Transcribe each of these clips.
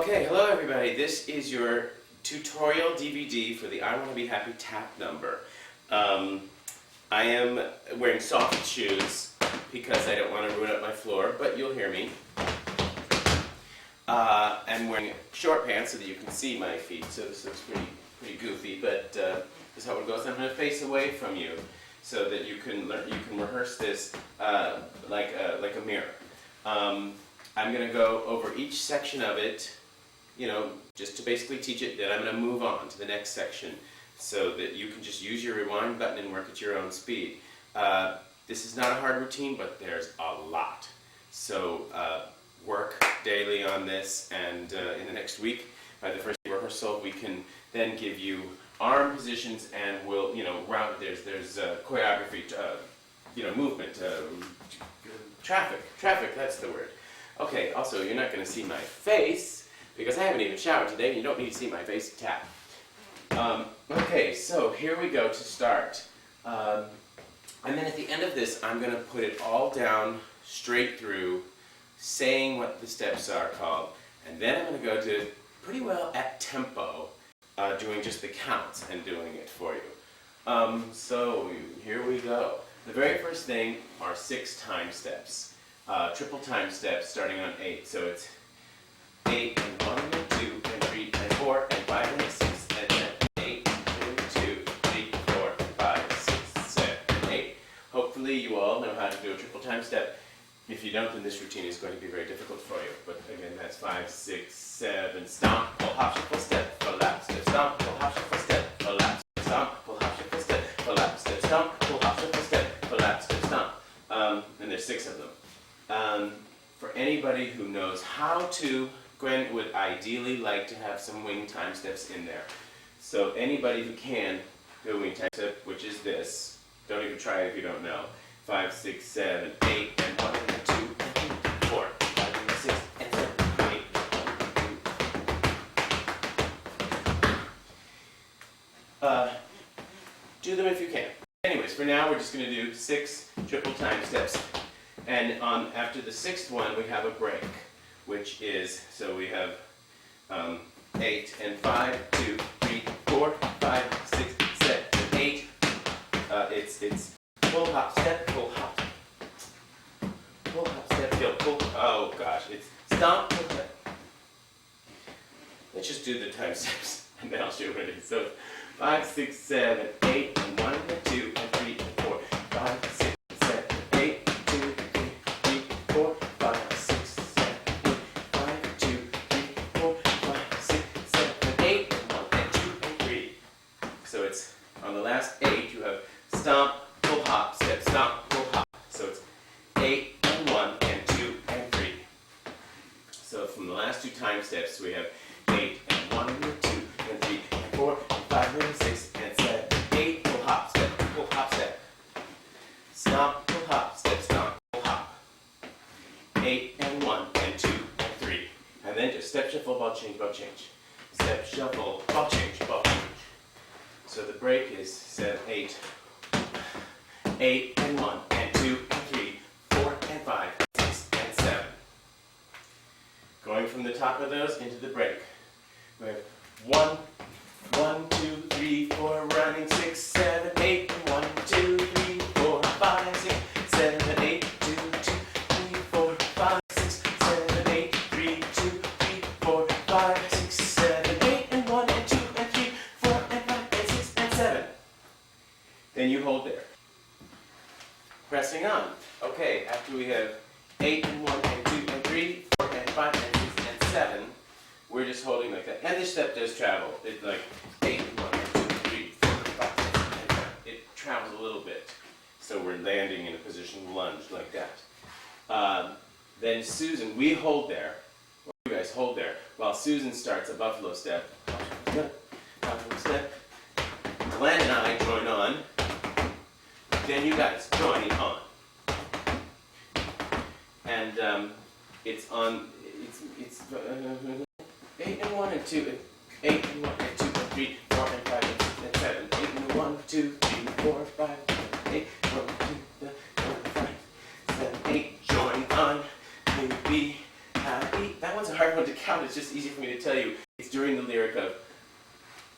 Okay, hello everybody. This is your tutorial DVD for the I Want to Be Happy tap number. I am wearing soft shoes because I don't want to ruin up my floor, but you'll hear me. I'm wearing short pants so that you can see my feet, so this looks pretty goofy, but this is how it goes. I'm going to face away from you so that you can rehearse this like a mirror. I'm going to go over each section of it, you know, just to basically teach it. Then I'm going to move on to the next section so that you can just use your rewind button and work at your own speed. This is not a hard routine, but there's a lot. So work daily on this, and in the next week, by the first rehearsal, we can then give you arm positions, and we'll, you know, there's choreography, you know, movement, traffic, that's the word. Okay, also, you're not going to see my face, because I haven't even showered today, and you don't need to see my face to tap. Okay, so here we go to start. And then at the end of this, I'm going to put it all down, straight through, saying what the steps are called, and then I'm going to go to pretty well at tempo, doing just the counts and doing it for you. So here we go. The very first thing are 6 time steps. Triple time steps starting on 8. So it's 8 and 1 and 2 and 3 and 4 and 5 and 6 and 7, 8 and 2, 3, 4, 5, 6, 7, 8. Hopefully you all know how to do a triple time step. If you don't, then this routine is going to be very difficult for you. But again, that's 5, 6, 7, stomp, pull, hop, shuffle, step, pull, lap, step, stomp, pull, hop, shuffle, step, pull, lap, step, stomp, pull, hop, shuffle, step, pull, lap, step, stomp, pull, hop, shuffle, step, pull, lap, step, stomp. And there's 6 of them. For anybody who knows how to, Gwen would ideally like to have some wing time steps in there. So anybody who can do a wing time step, which is this, don't even try it if you don't know. 5, 6, 7, 8, and 1, and 2, and 3, 4, 5, and 6, and 7, 8, 1, 2. Do them if you can. Anyways, for now we're just going to do 6 triple time steps. And after the 6th one, we have a break, which is, so we have 8 and 5, 2, 3, 4, 5, 6, 7, 8. It's pull, hop, step, pull, hop. Pull, hop, step, pull. Oh gosh, it's stomp, pull, step. Let's just do the time steps, and then I'll show you what it is. So 5, 6, 7, 8, and 1, and 2, and 3, and 4, 5, 6. 8, you have stomp, pull, hop, step, stomp, pull, hop. So it's 8 and 1 and 2 and 3. So from the last 2 time steps, we have 8 and 1 and 2 and 3 and 4 and 5 and 6 and 7, 8, pull, hop, step, pull, hop, step. Stomp, pull, hop, step, stomp, pull, hop. 8 and 1 and 2 and 3. And then just step, shuffle, ball change, ball change. Step, shuffle, ball change, ball change. So the break is 7, 8, 8 and 1 and 2 and 3, 4 and 5, 6 and 7. Going from the top of those into the break. We have 1, 1, 2, 3, 4, running 6, 7, 8, and 1, 2, 3, 4, 5, 6, 7, 8, 2, 2, 3, 4, 5, 6, 7, 8, 3, 2, 3, 4, 5, 6, 7, 8, and 1 and 2 and 3, 4 and 5 and 6 and 7. Then you hold there. Pressing on. Okay, after we have 8 and 1 and 2 and 3, 4 and 5 and 6 and 7, we're just holding like that. And this step does travel. It's like 8 and 1 and 2 and 3, 4 and 5, 6 and 7. It travels a little bit. So we're landing in a position lunge like that. Then Susan, we hold there. Well, you guys hold there while Susan starts a buffalo step. Buffalo step. Glenn and I join on. Then you guys join on. And it's on, it's 8 and 1 and 2, and 8 and 1 and 2 and 3, 4 and 5 and 6 and 7, 8 and 1, 2, 3, 4, 5, 8, 1, 2, 4, 5, 7, 8, join on, maybe happy That one's a hard one to count. It's just easy for me to tell you. It's during the lyric of,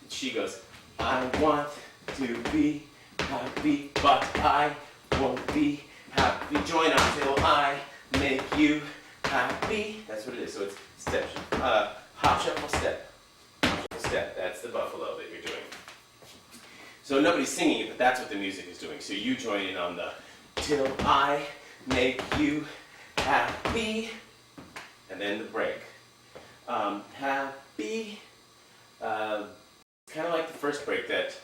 she goes, I want to be happy, but I won't be happy. Join until I make you happy. That's what it is. So it's step, hop, shuffle, step. Hop, shuffle, step. That's the buffalo that you're doing. So nobody's singing it, but that's what the music is doing. So you join in on the till I make you happy. And then the break. Happy. Kind of like the first break that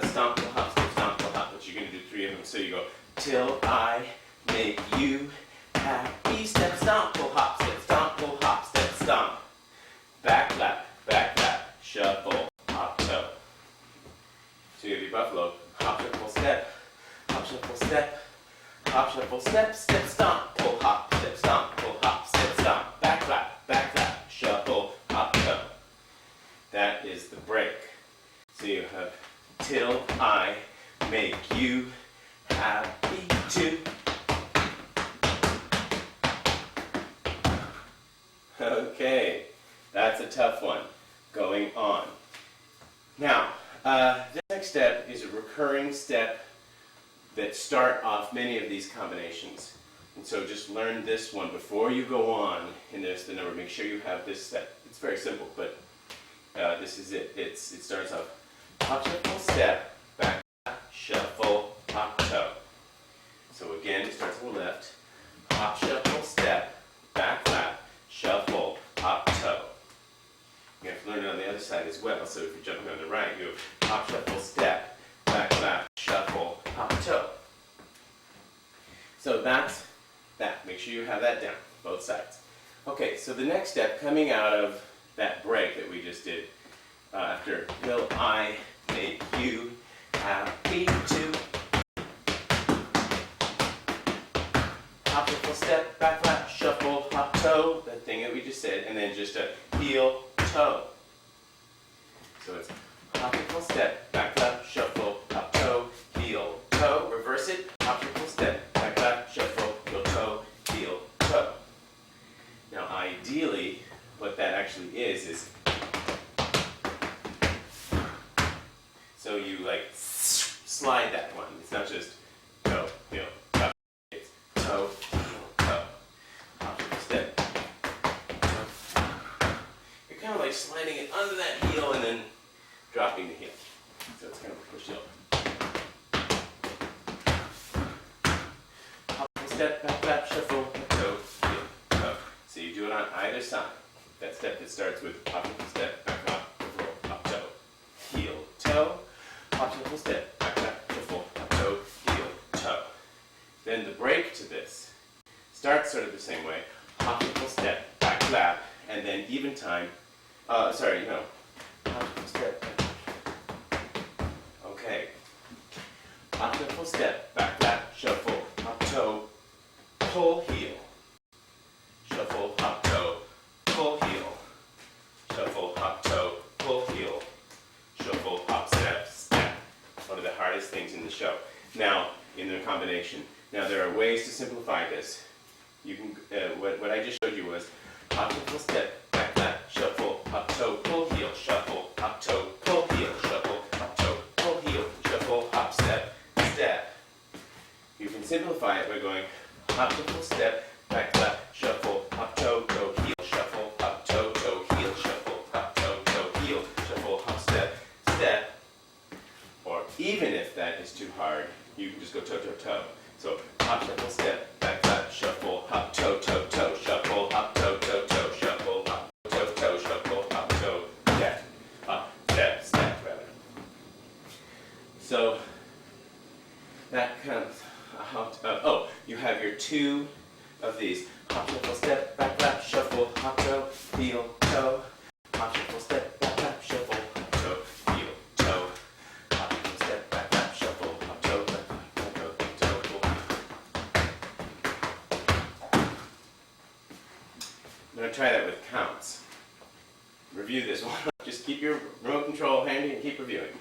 stomp, pull, hop, but you're going to do 3 of them. So you go, till I make you happy. Step, stomp, pull, hop, step, stomp. Back clap, shuffle, hop, toe. So you have your buffalo, hop, shuffle, step, hop, shuffle, step, hop, shuffle, step, step, stomp, pull, hop, step, stomp, pull, hop, step, stomp. Back clap, shuffle, hop, toe. That is the break. So you have till I make you happy too. Okay, that's a tough one. Going on. Now, the next step is a recurring step that start off many of these combinations. And so just learn this one before you go on in the number. Make sure you have this step. It's very simple, but this is it. It starts off hop, shuffle, step, back, shuffle, hop, toe. So again, it starts on the left. Hop, shuffle, step, back, clap, shuffle, hop, toe. You have to learn it on the other side as well. So if you're jumping on the right, you have hop, shuffle, step, back, clap, shuffle, hop, toe. So that's that. Make sure you have that down, both sides. Okay, so the next step coming out of that break that we just did, after will I make you happy too. Hop, shuffle, step, back, clap, shuffle, hop, toe, that thing that we just said, and then just a heel, toe. So it's hop, shuffle, step, back, clap, shuffle, hop, toe, heel, toe. Reverse it, hop, shuffle, step, back, clap, shuffle, heel, toe, heel, toe. Now ideally, what that actually is so you like slide that one. It's not just toe, heel, toe. It's toe, heel, toe. Hop, shuffle, step, toe. You're kind of like sliding it under that heel and then dropping the heel. So it's kind of a push heel. Hop, shuffle, step, back, clap, shuffle, toe, heel, toe. So you do it on either side. That step that starts with hop, shuffle, step, back, clap, shuffle, hop, toe, heel, toe. Hop, shuffle, step, back, clap, shuffle, hop, toe, heel, toe. Then the break to this starts sort of the same way. Hop, shuffle, step, back, clap, and then even time. Hop, shuffle, step, back. Okay. Hop, shuffle, step, back, clap, shuffle, hop, toe, pull, heel. Shuffle, hop, toe, pull, heel. Shuffle, hop, toe, pull, heel. Shuffle, hop, step, step. One of the hardest things in the show. Now, in the combination. Now, there are ways to simplify this. You can. What I just showed you was hop, shuffle, step, back, clap, shuffle, hop, toe, pull, heel, shuffle, hop, toe, pull, heel, shuffle, hop, toe, pull, heel, shuffle, hop, step, step. You can simplify it by going hop, shuffle, step, back, clap, shuffle, hop, toe, toe, heel, shuffle, hop, toe, toe, heel, shuffle, hop, toe, toe, heel, shuffle, hop, step, step. Or even if that is too hard, you can just go toe, toe, toe. So hop, shuffle, step, back, clap, shuffle, hop, toe, toe, toe, shuffle, hop, toe, toe, toe, shuffle, hop, toe, toe, shuffle, hop, toe, step, step, step, rather. So that comes. You have your 2 of these. Hop, shuffle, step, back, clap, shuffle, hop, toe, heel, toe. Hop, shuffle, step, back, clap, shuffle, hop, toe, heel, toe. Hop, shuffle, step, back, clap, shuffle, hop, toe, back, clap, toe, toe. I'm going to try that with counts. Review this one. Just keep your remote control handy and keep reviewing.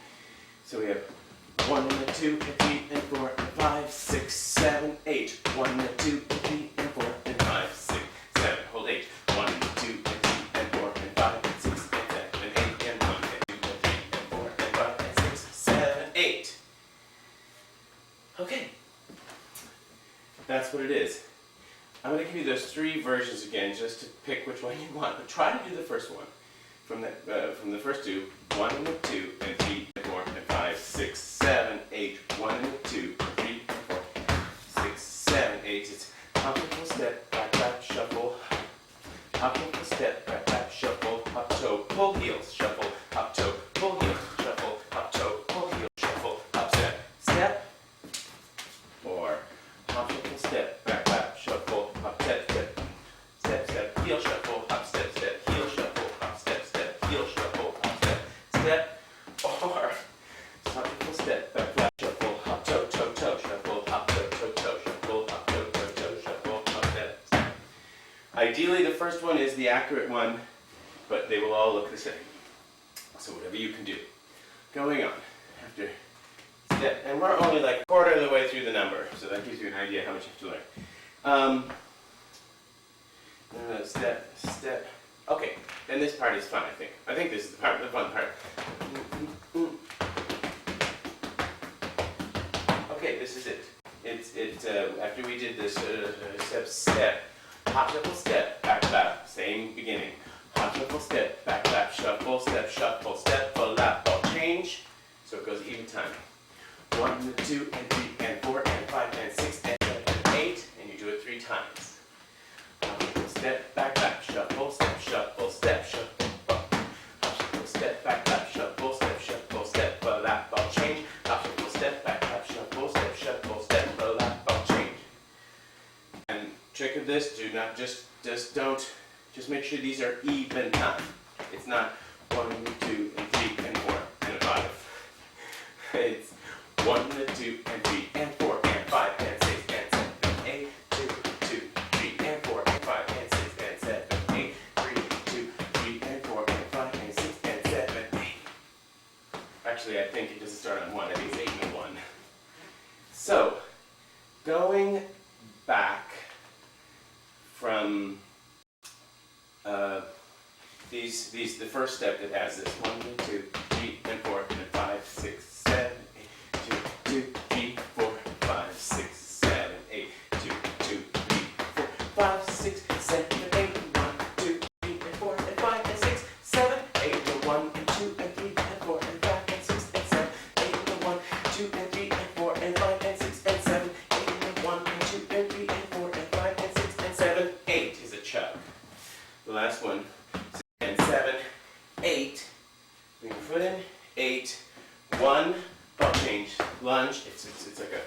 So we have 1 and 2 and 3 and 4 and 5, 6, 7, 8. 1 and 2 and 3 and 4 and 5, 6, 7. Hold 8. there's 3 versions again, just to pick which one you want. But try to do the first one. From the first 2, 1 and 2 and 3 and 4 and 5, 6, 7, 8, 1 and 2 and 3 and 4, 6, 7, 8. It's hop, shuffle, step, back, back, shuffle. Hop, shuffle, step, back, back, shuffle. Hop, toe, pull, heels, shuffle. Hop, toe, pull, heels, shuffle. Hop, toe, pull, heels, shuffle. Hop, step, step. Or hop, shuffle, step, back, back, shuffle. Hop, step, step, step, step, heel, shuffle. Hop, step, step, heel, shuffle. Hop, step, step, heel, shuffle. Hop, step, step. Or hop, shuffle, step, back, back, shuffle. Hop, toe, toe, toe, shuffle. Hop, toe, toe, toe, shuffle. Hop, toe, toe, toe, shuffle. Hop, step, step. Ideally, the first one is the accurate one, but they will all look the same. So whatever you can do. Going on. After step, and we're only like a quarter of the way through the number, so that gives you an idea how much you have to learn. Step, step. Okay, then this part is fun, I think. I think this is the fun part. Okay, this is it. It's after we did this step, step, hop, shuffle, step, back, back, same beginning. Hop, shuffle, step, back, back, shuffle, step, lap, ball, change. So it goes even time. 1 and 2 and 3 and 4 and 5 and 6 and 7 and 8, and you do it 3 times. Step, back, back, shuffle, step, shuffle, hop, shuffle, step, back, back, shuffle, step, lap, ball, change. Hop, shuffle, step, back, back, shuffle, step, lap, ball, change. And trick of this, do not just make sure these are even time. It's not 1 and 2 and 3 and 4 and 5. It's 1 and 2 and 3 and 4 and 5 and 6 and 7 and 8, 2, 2, 3 and 4 and 5 and 6 and 7, 8, 3, 2, 3 and 4 and 5 and 6 and 7, 8. Actually, I think it doesn't start on 1. I think it's 8 and 1. So, going back from the first step that has this 1 and 2, 3 and 4 and 5, 6, 7, 8, 2, 2, 3, 4, 5, 6, 7, 8, 2, 2, 3, 4, 5, 6, 7, 8, 1, 2, 3 and 4 and 5 and 6, 7, 8 and 1 and 2 and 3 and 4 and 5 and 6 and 7, 8 and 1, 2 and 3 and 4 and 5 and 6 and 7, 8 and 1 and 2 and 3 and 4 and 5 and 6 and 7, 8 is a chug. The last one. And 7, 8, bring your foot in, 8, 1, ball change, lunge, it's like a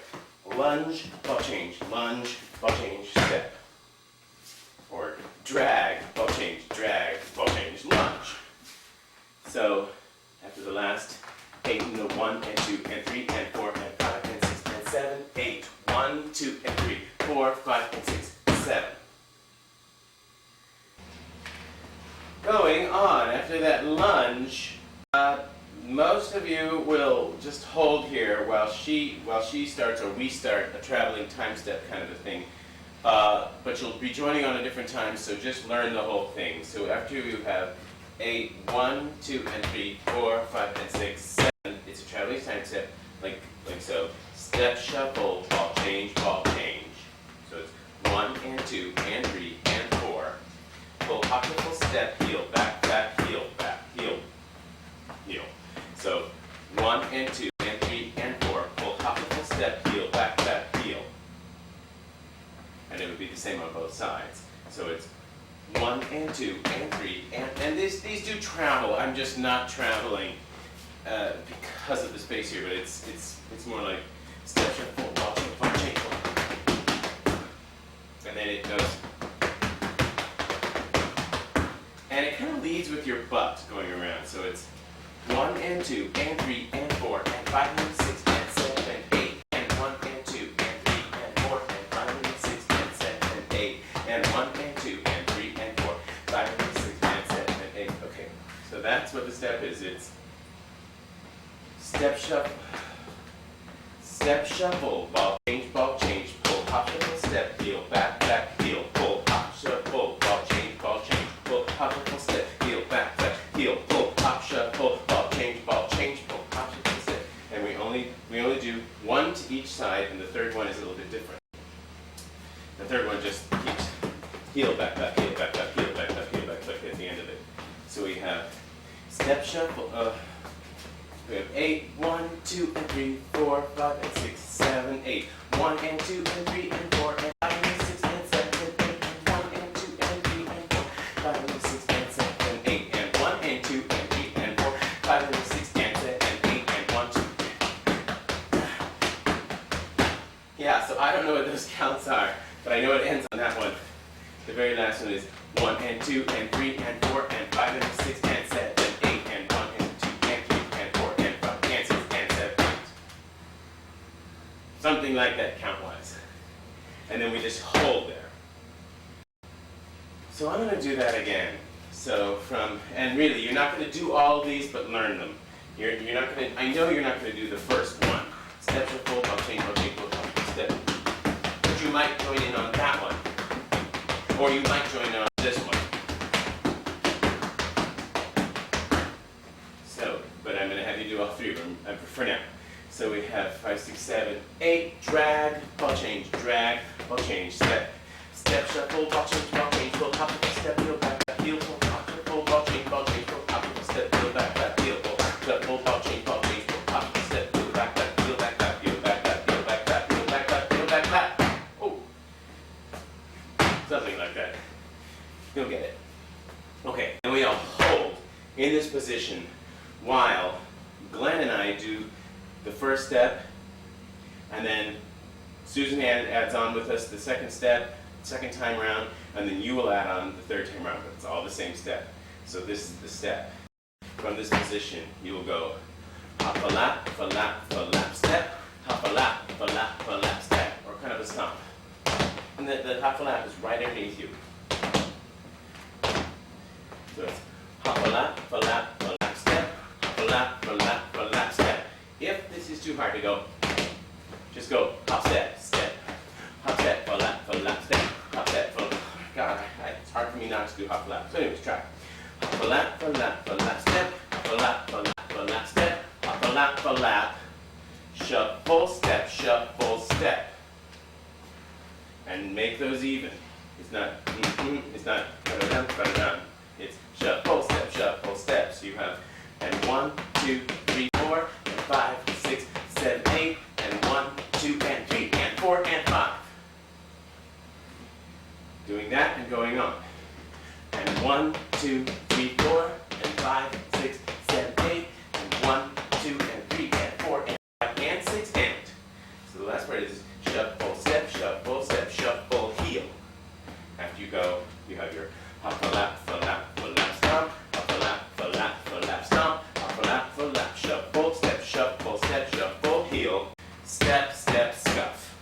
lunge, ball change, step. Or drag, ball change, lunge. So, after the last 8 and the 1 and 2 and 3 and 4 and 5 and 6 and 7, 8, 1, 2 and 3, 4, 5 and 6, 7. Going on, after that lunge, most of you will just hold here while she starts or we start a traveling time step kind of a thing. But you'll be joining on a different time, so just learn the whole thing. So after you have 8, 1, 2 and 3, 4, 5 and 6, 7, it's a traveling time step, like so. Step, shuffle, ball change, So it's 1 and 2 and 3 and 4. Pull, hop, shuffle, step, heel, back, back, heel, heel. So 1 and 2 and 3 and 4. Pull, hop, shuffle, step, heel, back, back, heel. And it would be the same on both sides. So it's 1 and 2 and 3 and these do travel. I'm just not traveling because of the space here, but it's more like step, shuffle, ball, change, and then it goes. And it kind of leads with your butt going around. So it's 1 and 2 and 3 and 4 and 5 and 6 and 7 and 8 and 1 and 2 and 3 and 4 and 5 and 6 and 7 and 8 and 1 and 2 and 3 and 4, 5 and 6 and 7 and 8. Okay, so that's what the step is. It's step, shuffle, ball change, pull, hop, shuffle, step, heel, back, back, heel, pull, hop, shuffle, ball change, pull, hop, shuffle, step, heel, back, heel, pull, hop, shuffle, ball change, pull, hop, shuffle, step. And we only do 1 to each side, and the third one is a little bit different. The third one just keeps heel, have step shuffle. We have 8, 1, 2, and 3, 4, 5, and 6, 7, 8. 1 and 2 and 3 and 4 and 5 and 6 and 7 and 8 and 1 and 2 and 3 and 4, 5 and 6 and 7 and 8 and 1 and 2 and 3 and 4, 5 and 6 and 7 and 8 and 1, 2. Yeah, so I don't know what those counts are, but I know it ends on that one. The very last one is 1 and 2 and 3 and 4 and 5 and 6 and 7 and 8 and 1 and 2 and 3 and 4 and 5 and 6 and 7. Something like that count-wise. And then we just hold there. So I'm going to do that again. So and really, you're not going to do all of these, but learn them. You're not going to, I know you're not going to do the first one. Step, shuffle, pop, change, step. But you might join in on that one. Or you might join in on this one. So, but I'm going to have you do all three of them for now. So we have 5, 6, 7, 8, drag, ball change, step, step, shuffle, ball change, full hop, step, heel, back, heel, full hop, full ball change, full hop, step, heel, back, heel, full shuffle, ball change, full hop, step, heel, back, heel, back, heel, back, heel, back, heel, back, heel, back. Oh, something like that. You'll get it. Okay, and we all hold in this position while Glenn and I do the first step, and then Susan adds on with us the second step, second time round, and then you will add on the third time round, but it's all the same step. So this is the step. From this position, you will go hop a lap, step, hop a lap, step, or kind of a stomp. And the hop a lap is right underneath you. So it's hop a lap, step, hop a lap, step. If this is too hard to go, just go hop, step, hop, step, lap, step, hop, step, God, it's hard for me not to do hop, lap. So anyways, try. Hop, lap, step, hop, lap, step, hop, lap, shuffle, step, and make those even. It's not, it's not, it's shuffle, step. So you have, and 1, 2, 3, 4, and 5, 6, 7, 8, and 1, 2, and 3, and 4, and 5. Doing that and going on. And 1, 2, 3, 4, and 5, 6, 7, 8, and 1, 2, and 3, and 4, and 5, and 6, and. So the last part is shuffle, step, shuffle, heel. After you go, you have your hop, lap, stomp, hop, lap, stomp, hop, lap, shuffle, step, shuffle, heel, step, scuff.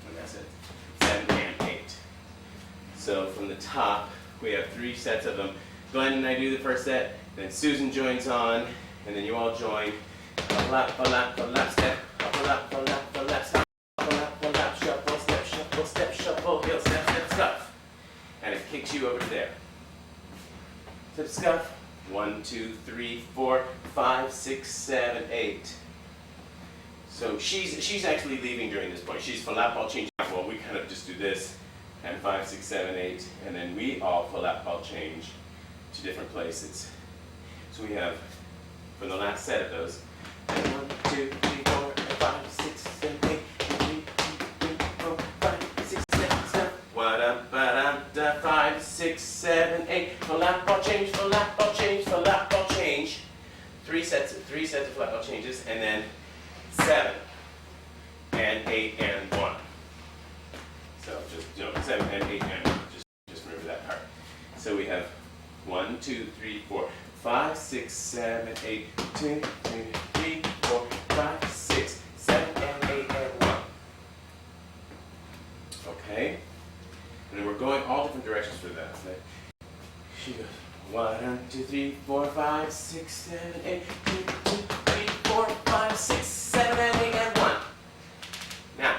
And that's it. 7 and 8. So from the top, we have 3 sets of them. Glenn and I do the first set, then Susan joins on, and then you all join. Hop, lap, step, hop, lap, stomp, hop, lap, shuffle, step, shuffle, heel, step, scuff. And it kicks you over to there. Step, scuff. 1, 2, 3, 4, 5, 6, 7, 8. So she's actually leaving during this point. She's lap, ball change. Well, we kind of just do this, and 5, 6, 7, 8, and then we all lap, ball change to different places. So we have, for the last set of those, 1, 2, 3, 4, 5, 6, 7, 8, 3, 4, 5, 6, 7, 7. What up, 5, 6, 7, 8. Lap, ball change, lap, ball change, lap, ball change. 3 sets of lap, ball changes, and then 7 and 8 and 1. So just 7 and 8 and 1. Just remember that part. So we have 1, 2, 3, 4, 5, 6, 7, 8, 2, 3, 4, 5, 6, 7, and 8 and 1. Okay? And then we're going all different directions for that. She goes 1, 2, 3, 4, 5, 6, 7, 8, 2, 3, 4, 5, 6, 7, and 8 and 1. Now,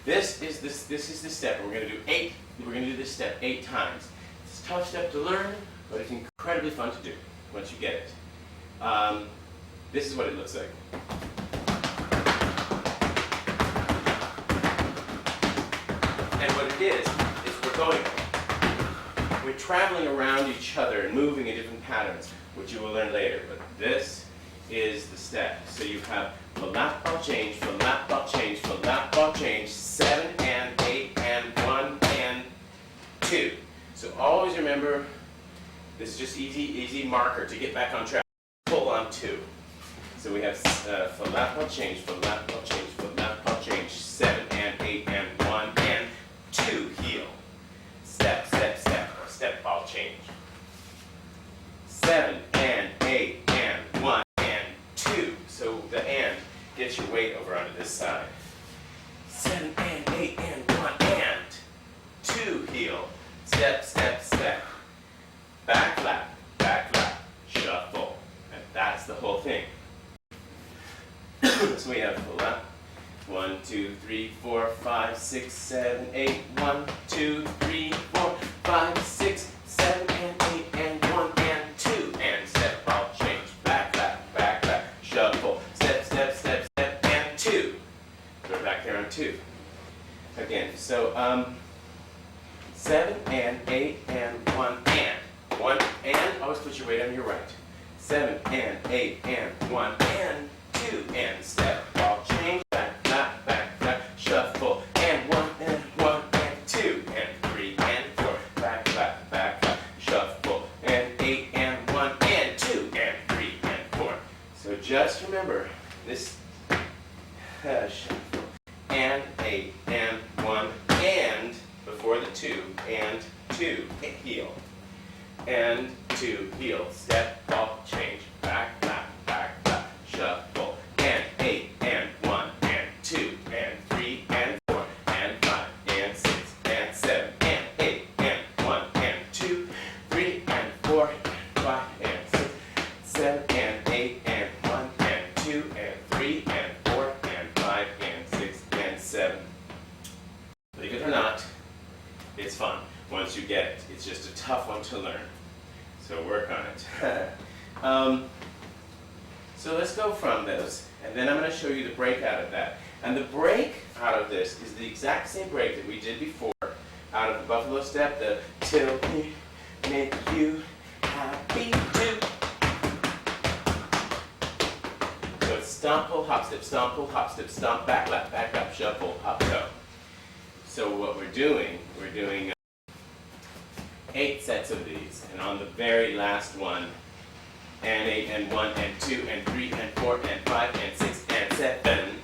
this is the step. We're going to do 8. We're going to do this step 8 times. It's a tough step to learn, but it's incredibly fun to do once you get it. This is what it looks like. And what it is we're going. We we're traveling around each other and moving in different patterns, which you will learn later. But this is the step. So you have flap, ball change, flap, ball change, flap, ball change, 7 and 8 and 1 and 2. So always remember, this is just easy marker to get back on track. Pull on 2. So we have flap, ball change, flap, ball change, flap, ball change, 7 and 8 and 1 and 2. Heel. Step, step, step, or step, ball change. 7 and 8 and 1 and 2. So the and gets your weight over onto this side. 7 and 8 and 1 and 2. Heel. Step, step, step. Back flap, shuffle. And that's the whole thing. So we have flap. 1, 2, 3, 4, 5, 6, 7, 8. 1, 2, 3, 4, 5, 6, 7 and 8 and 1 and 2. And step, ball change. Back flap, shuffle. Step, step, step, step, and 2. Go back there on 2. Again, so 7 and 8 and 1 and. 1 and, always put your weight on your right. 7 and 8 and 1 and 2. And step, ball change. Back flap, shuffle. And 1 and 2. And 3 and 4. Back flap, shuffle. And 8 and 1 and 2. And 3 and 4. So just remember this shuffle. And 8 and 1 and before the 2 and 2 heel. And 2 heel. Step, ball change. Back flap, shuffle. And 8 and 1 and 2 and 3 and 4 and 5 and 6 and 7 and 8 and 1 and 2, 3 and 4 and 5 and 6, 7 and 8 and 1 and 2 and 3 and 4 and 5 and 6 and 7. Believe it or not, it's fun once you get it. It's just a tough one to learn. So work on it. So let's go from those, and then I'm going to show you the break out of that. And the break out of this is the exact same break that we did before out of the buffalo step, the till we make you happy too. So it's stomp, pull, hop, step, stomp, back lap, shuffle, hop, toe. So what we're doing 8 sets of these, and on the very last one, and 8 and 1 and 2 and 3 and 4 and 5 and 6 and 7,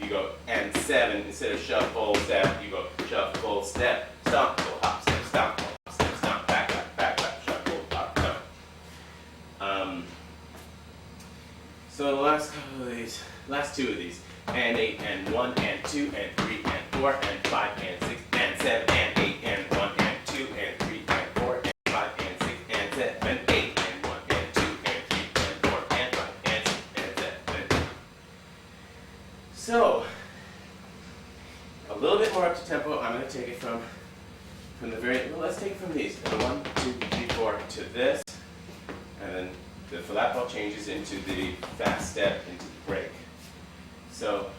you go and 7 instead of shuffle step, you go shuffle step, stomp, pull, hop, step, stomp, pull, hop, step, stomp, back lap, shuffle, hop, toe. So the last couple of these, last 2 of these, and 8 and 1 and 2 and 3 and 4 and 5 and 6 and 7 and 8 and 1 and 2 and 3 and 4 and 5 and 6 and 7, 8 and 1 and 2 and 3 and 4 and 5 and 6 and 7. So, a little bit more up to tempo. I'm going to take it from the very, well, let's take it from these. 1, 2, 3, 4 to this, and then the flap ball changes into the fast step, into the break. So,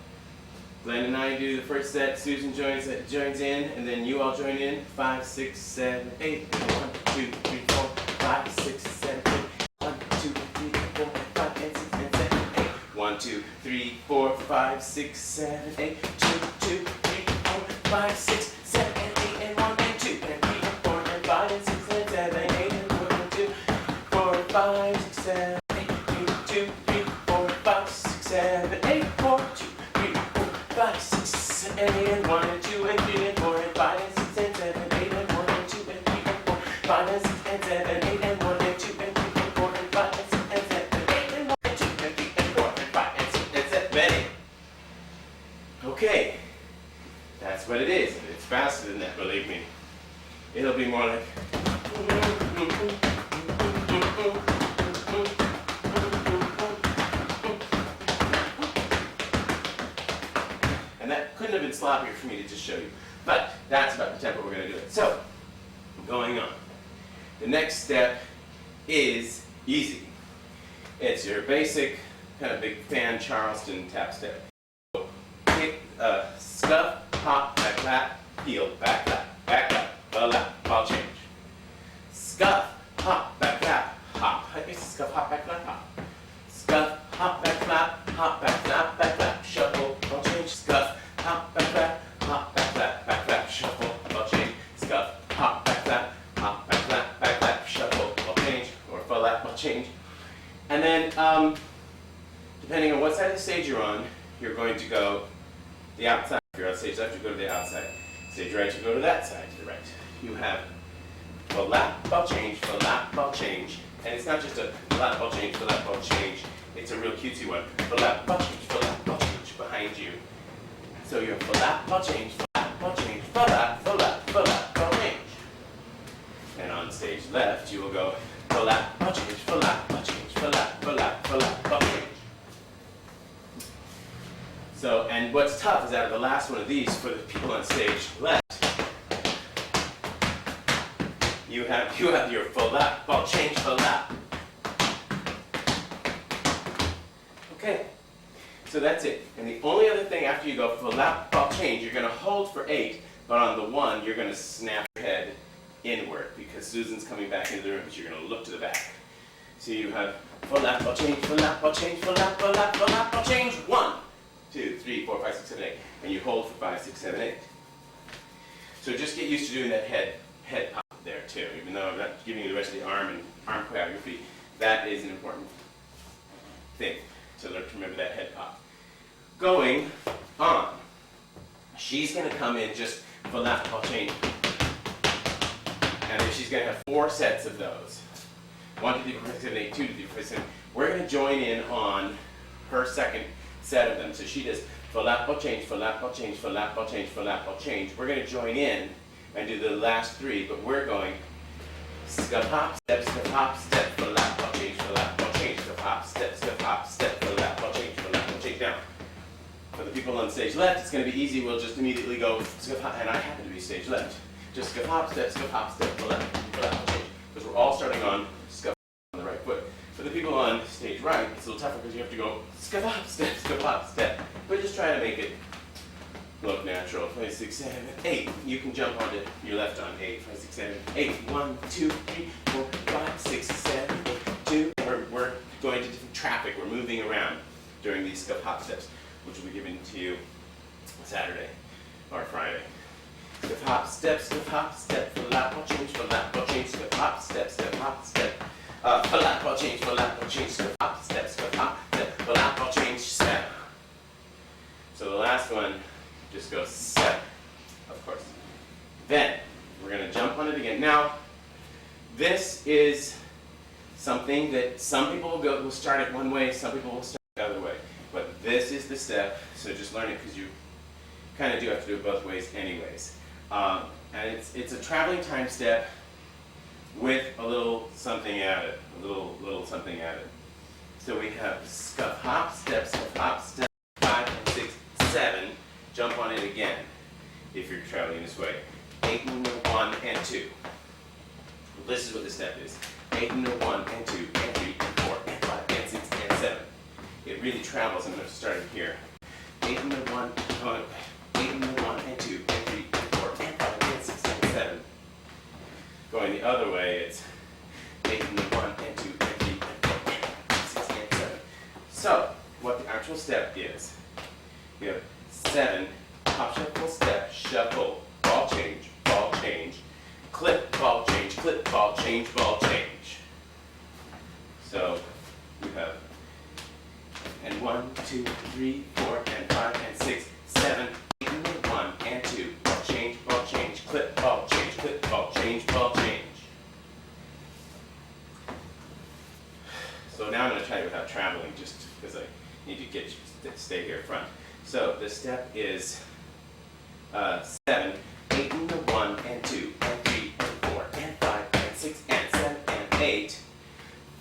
Glenn and I do the first set, Susan joins in, and then you all join in. 5, 6, 7, 8. 1, 2, 3, 4, 5, 6, 7, 8. 1, 2, 3, 4, 5, and 6, and 7, 8. 1, 2, 3, 4, 5, 6, 7, 8. 2, 2, 3, 4, 5, 6, 7, and 8, and 1, and 2, and 3, and 4, and 5, and 6, and 7, 8, and 1, and 2, 4, 5, 6, 7, 8. 2, 3, 4, 5, 6, 7, 8. 4, 2, 3, 4, 5, 6, 7, 8, and 1, and 2, and 3, and 4, and 5, and 6, and 7, 8, and 1, and 2, and 3, and 4, 5, and 6, and 7, 8, and 1, and 2, and 3, and 4, and 5, and 6, and 7, 8, and 1, and 2, and 3, and 4, and 5, and 6, and 7, 8. Okay, that's what it is. It's faster than that, believe me. It'll be more like. And that couldn't have been sloppier for me to just show you. But that's about the tempo we're going to do it. So, going on. The next step is easy. It's your basic kind of big fan Charleston tap step. Kick, scuff, hop, back lap, heel, back lap, ball change. ball change. And then, depending on what side of the stage you're on, you're going to go the outside. If you're on stage left, you go to the outside. Stage right, you go to that side, to the right. You have full lap, ball change, full lap, ball change. And it's not just a lap, ball change, full lap, ball change. It's a real cutesy one. Full lap, ball change, full lap, ball change behind you. So you have full lap, ball change, full lap, ball change, full lap, full lap, full lap, ball change. And on stage left, you will go full lap, ball change, full lap, ball change, full lap, full lap, full lap, ball change. So, and what's tough is out of the last one of these, for the people on stage left, you have your full lap, ball change, full lap. Okay, so that's it. And the only other thing after you go full lap, ball change, you're going to hold for 8, but on the 1, you're going to snap your head inward because Susan's coming back into the room, but you're going to look to the back. So you have full lap, ball change, full lap, ball change, full lap, ball lap, full lap, ball change, 1, 2, 3, 4, 5, 6, 7, 8. And you hold for 5, 6, 7, 8. So just get used to doing that head pop there too, even though I'm not giving you the rest of the arm and arm choreography. That is an important thing to learn to remember that head pop. Going on, she's going to come in just full lap, ball change. And then she's going to have 4 sets of those. 1, 2, 3, 4, 5, 6, 7, 8, 2, 2, 3, 4, 5, 7. We're going to join in on her second set of them. So she does full lap, ball change, full lap, ball change, full lap, ball change, full lap, ball change. We're going to join in and do the last 3, but we're going skip hop, step, full lap, ball change, full lap, ball change, skip hop, step, full lap, ball change, full lap, ball change. Now, for the people on stage left, it's going to be easy. We'll just immediately go skip hop, and I happen to be stage left. Just skip hop, step, full lap, ball change. Because we're all starting on skip on the right foot. For the people on stage right, it's a little tougher because you have to go skip hop, step. But just try to make it look natural. 5, 6, 7, 8. You can jump onto your left on 8. 5, 6, 7, 8. 1, 2, 3, 4, 5, 6, 7, 8, 2. We're going to different traffic. We're moving around during these skip hop steps, which will be given to you Saturday or Friday. Skip hop, step, full lap, ball change, full lap, ball change, skip hop, step. Full lap, ball change, skip hop, step, full lap, ball change, step. So the last one just goes step, of course. Then we're going to jump on it again. Now, this is something that some people will start it one way, some people will start it the other way. But this is the step, so just learn it because you kind of do have to do it both ways anyways. And it's a traveling time step with a little something added, a little something added. So we have skip hop, step, 5 and 6, 7. Jump on it again if you're traveling this way. 8 and 1 and 2. This is what the step is. 8 and 1 and 2 and 3 and 4 and 5 and 6 and 7. It really travels. I'm going to start it here. 8 and 1, 8 and 1 and 2 and 3 and 4 and 5 and 6 and 7. Going the other way, it's 8 and 1 and 2 and 3 and 4 and 6 and 7. So what the actual step is, you have 7, hop, shuffle, ball change, clip, ball change, ball change. So we have, and 1, 2, 3, 4, and 5, and 6, 7, 8, and 1, and 2, ball change, clip, ball change, ball change. So now I'm going to try it without traveling, just because I need to get you to stay here front. So the step is 7, 8 and 1 and 2 and 3 and 4 and 5 and 6 and 7 and 8.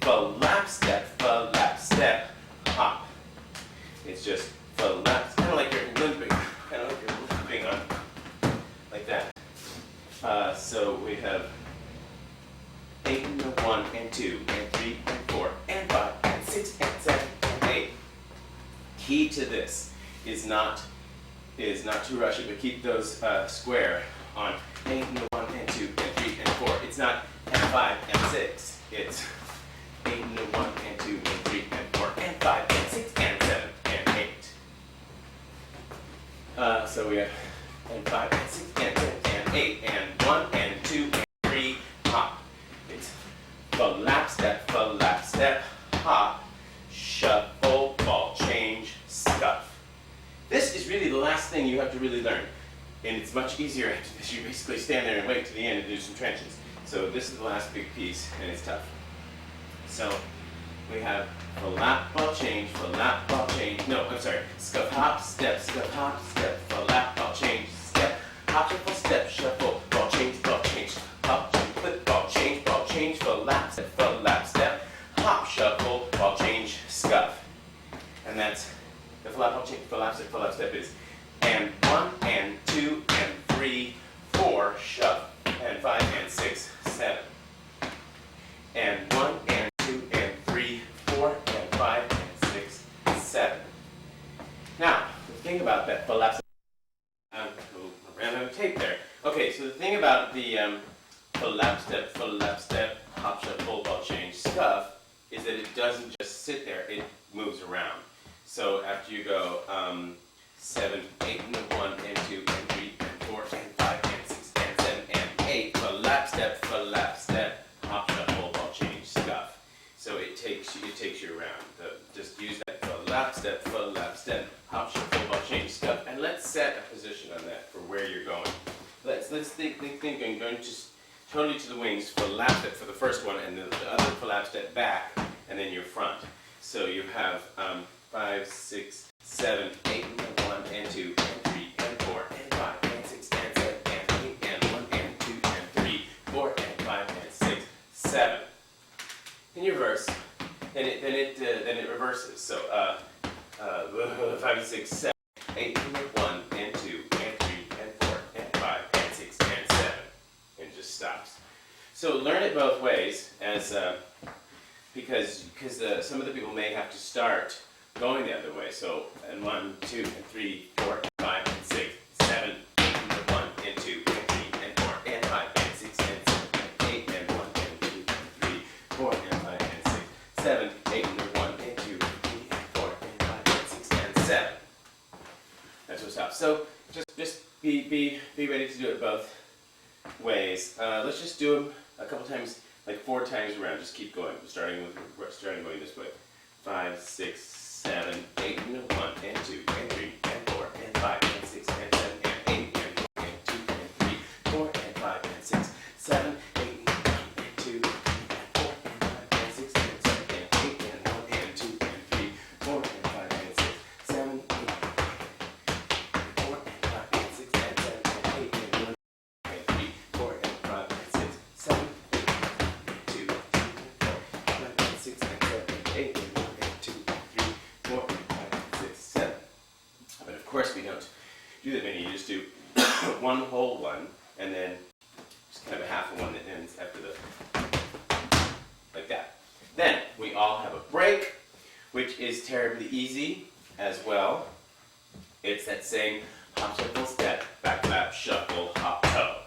Full lap step, hop. It's just full lap. It's kind of like you're limping, on like that. So we have 8 and 1 and 2 and 3 and 4 and 5 and 6 and 7 and 8. Key to this is not to rush it, but keep those square on 8 and 1 and 2 and 3 and 4. It's not and 5 and 6. It's 8 and 1 and 2 and 3 and 4 and 5 and 6 and 7 and 8. So we have and 5 and 6 and 7 and 8 and 1 and 2 and 3 hop. It's full lap step, step, hop, shuffle, ball change, scuff. This is really the last thing you have to really learn. And it's much easier because you basically stand there and wait to the end and do some trenches. So this is the last big piece, and it's tough. So we have flap, ball change, flap, ball change. No, I'm sorry. Scuff, hop, step, flap, ball change, step, hop, shuffle, step, shuffle, ball change, hop, flip, ball change, flap, step, hop, shuffle, ball change, scuff. And that's the flap, ball change, flap, step is and 1 and 2 and 3, 4, shuffle, and 5 and 6, 7. And 1 and 2 and 3, 4 and 5 and 6, 7. Now, the thing about that flap, I ran out of tape there. Okay, so the thing about the flap, step, hop, shuffle, ball change, scuff is that it doesn't just sit there, it moves around. So after you go 7, 8, and 1, and 2, and 3, and 4, and 5, and 6, and 7, and 8. Flap, step, hop, shuffle, ball change, scuff. So it takes you around. Just use that flap, step, hop, shuffle, ball change, scuff. And let's set a position on that for where you're going. Let's think I'm going just totally to the wings, flap step for the first one, and the other flap step back, and then your front. So you have 5, 6, 7, 8, and 1, and 2, and 3, and 4, and 5, and 6, and 7, and 8, and 1, and 2, and 3, 4, and 5, and 6, 7. Then you reverse. Then it reverses. So 5, and 6, 7, 8, and 1, and 2, and 3, and 4, and 5, and 6, and 7. And it just stops. So learn it both ways, as because some of the people may have to start going the other way. So, and 1, 2, and 3, 4, and 5, and 6, 7, 8, and 1, and 2, and 3, and 4, and 5, and 6, and 7, and 8, and 1, and 2, and 3, 4, and 5, and 6, 7, 8, and 1, and 2, and 3, and 4, and 5, and 6, and 7. That's what's up. So, just be ready to do it both ways. Let's just do them a couple times, like 4 times around. Just keep going, starting going this way. 5, 6, 7, 8, and 1, and 2, and 3, and 4, and 5, and 6, and 7, and 8, and 1, and 2, and 3, 4, and 5, and 6, 7, 8, and 1, and 2, and 4, and 5, and 6, and 7, and 8, and 1, and 2, and 3, 4, and 5, and 6, 7, 8, and 4, and 5, and 6, and 7, and 8, and 1, and 3, 4, and 5, and 6, 7, 8, and 2, and 4, 5, and 6, and 7, and 8, and 1, and 2, and 3, 4, and 5, and 6, 7. But of course we don't do that many. You just do one whole one, and then just kind of a half of one that ends after like that. Then we all have a break, which is terribly easy as well. It's that same hop, shuffle, step, back, flap, shuffle, hop, toe.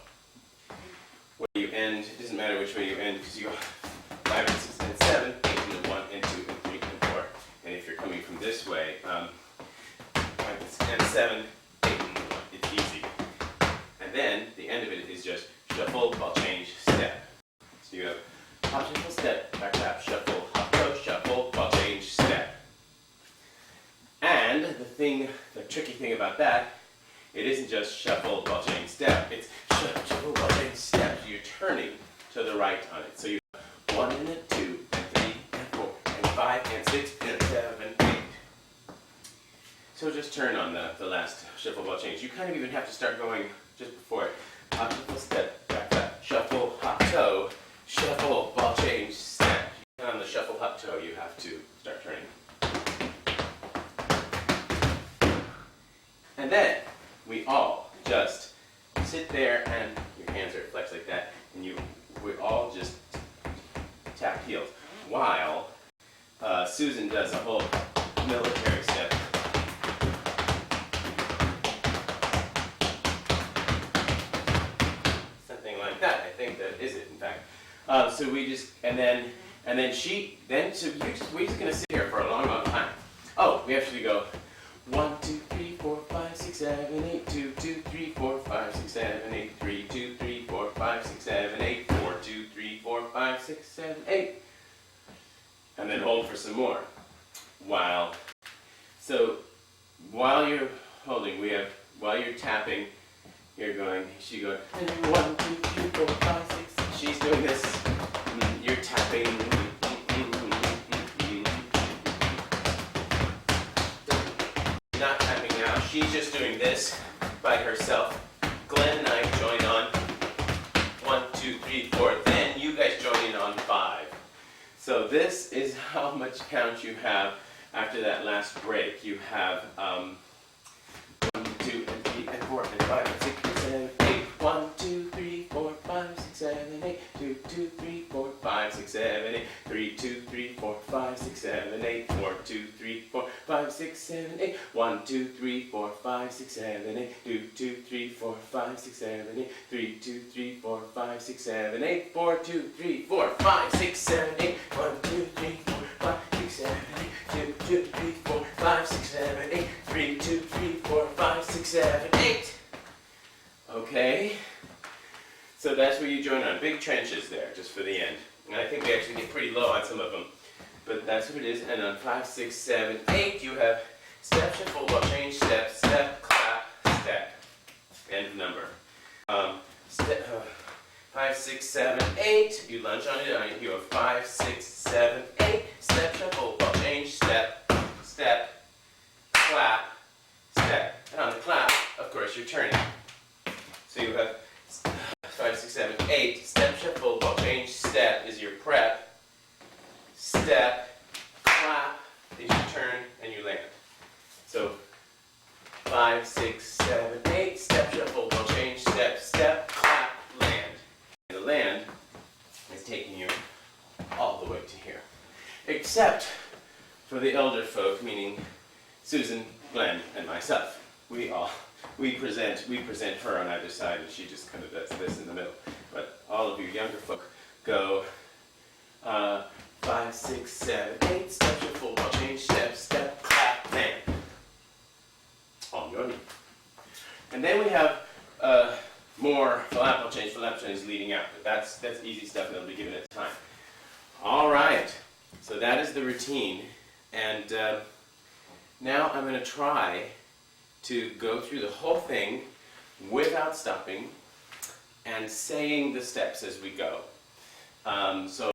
Where you end, it doesn't matter which way you end, because you go 5, and 6, and 7, 8, and 1, and 2, and 3, and 4. And if you're coming from this way, 5, and 7, 8, and 1, it's easy. And then the end of it is just shuffle, ball change, step. So you have hop, shuffle, step, back, flap, shuffle, hop, toe, shuffle, ball change, step. And the tricky thing about that, it isn't just shuffle, ball change, step. It's shuffle, ball change, step. So you're turning to the right on it. So you have 1 and a 2 and 3 and 4 and 5 and 6 and 7 and 8. So just turn on the last shuffle, ball change. You kind of even have to start going just before it. Hop, shuffle, step, back, flap, shuffle, hop, toe, shuffle, ball change, step. And on the shuffle, hop, toe, you have to start turning. And then we all just sit there and your hands are flexed like that, and we all just tap heels while Susan does a whole military step. Something like that. I think that is it, in fact. So we just we're just gonna sit here for a long, long time. Oh, we actually go 1, 2, 3, 4, 5, 6, 7, 8, 2, 2, 3, 4, 5, 6, 7, 8, 3, 2, 3, 4, 5, 6, 7, 8, 4, 2, 3, 4, 5, 6, 7, 8. and then hold for some more. While you're holding, while you're tapping, she's going, 1, 2, 3, 4, 5, 6. She's doing this. You're tapping. Not tapping now. She's just doing this by herself. Glenn and I join on 1, 2, 3, 4. Then you guys join in on 5. So this is how much count you have after that last break. You have 1, 2, and 3, and 4, and 5, and 6, and 7, 8. 1, 2, 3, 4, 5, 6, 7, 8. 2, 2, 3, 4, 5, 6, 7, 8. 3, 2, 3, 4, 5, 6, 7, 8. 4, 2, 3, 4, 5, 6, 7, 8. 1, 2, 3, 4, 5, 6, 7, 8. 2, 2, 3, 4, 5, 6, 7, 8. 3, 2, 3, 4, 5, 6, 7, 8. 4, 2, 3, 4, 5, 6, 7, 8. 1, 2, 3, 4, 5, 6, 7, 8. 2, 2, 3, 4, 5, 6, 7, 8. 3, 2, 3, 4, 5, 6, 7, 8. Okay? So that's where you join on. Big trenches there, just for the end. And I think we actually get pretty low on some of them. But that's what it is. And on 5, 6, 7, 8, you have step, shuffle, ball, change, step, step, clap, step. End of number. 5, 6, 7, 8. You lunge on it. You have 5, 6, 7, 8. Step, shuffle, ball, change, step, step, clap, step. And on the clap, of course, you're turning. So you have 5, 6, 7, 8. Step, shuffle, ball, change, step is your prep. Step, clap is your turn, and you land. So 5, 6, 7, 8. Step, shuffle, ball, change, step, step, clap, land. And the land is taking you all the way to here. Except for the elder folk, meaning Susan, Glenn, and myself. We present her on either side, and she just kind of does this in the middle. But all of you younger folk go 5, 6, 7, 8. Step, shuffle, ball, change, step, step, clap, land. On your knee. And then we have more falafel change leading out. But that's easy stuff, and it'll be given at time. All right. So that is the routine. And now I'm going to try to go through the whole thing without stopping and saying the steps as we go. So